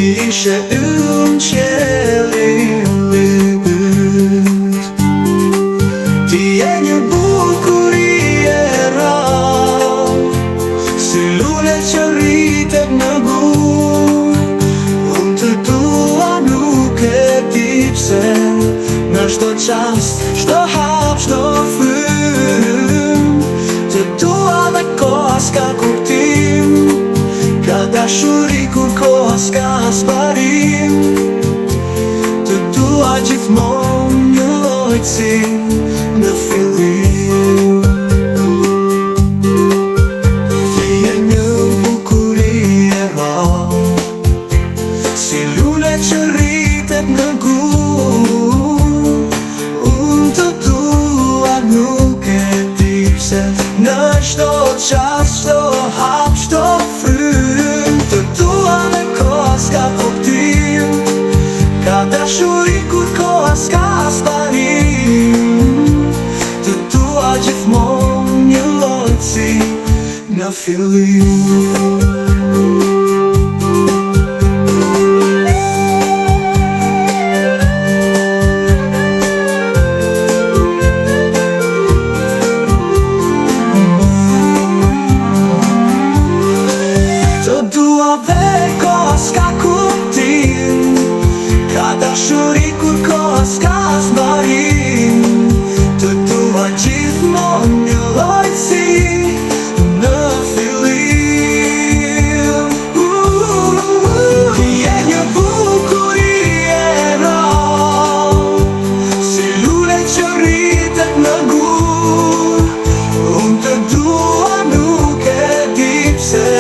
ishe qelit. Ti je një bukuri e rrallë, si lule që rritet në gur. Unë të dua nuk e di pse, në çdo qast, çdo hap, çdo frym, të dua dhe koha s'ka kuptim. Ka dashuri kur koha s'ka sparim. Të dua gjithmonë një lloj si në fillim. Ti je një bukuri e rrallë, si lule që rritet në gur. Unë të dua nuk e di pse, në çdo qast, çdo hap, çdo frym, të dua dhe koha s'ka kuptim. Ka dashuri kur koha s'ka sparim. Të dua gjithmonë një lloj si në fillim. S'ka kuptim, ka dashuri kur koha s'ka zbarim. Të dua gjithmonë një lloj si në fillim. Ti je një bukuri e rrallë, si lule që rritet në gur. Unë të dua nuk e di pse,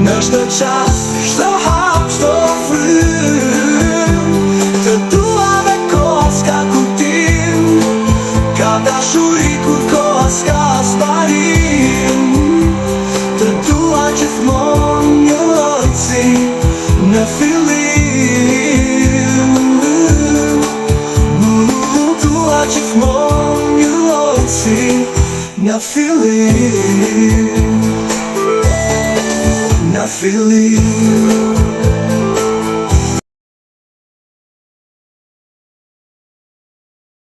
në çdo qast, çdo hap, çdo frym, të dua dhe koha s'ka kuptim. Ka dashuri kur koha s'ka sparim. Të dua gjithmonë një lloj si në fillim. Të dua gjithmonë një lloj si në fillim. Në fillim.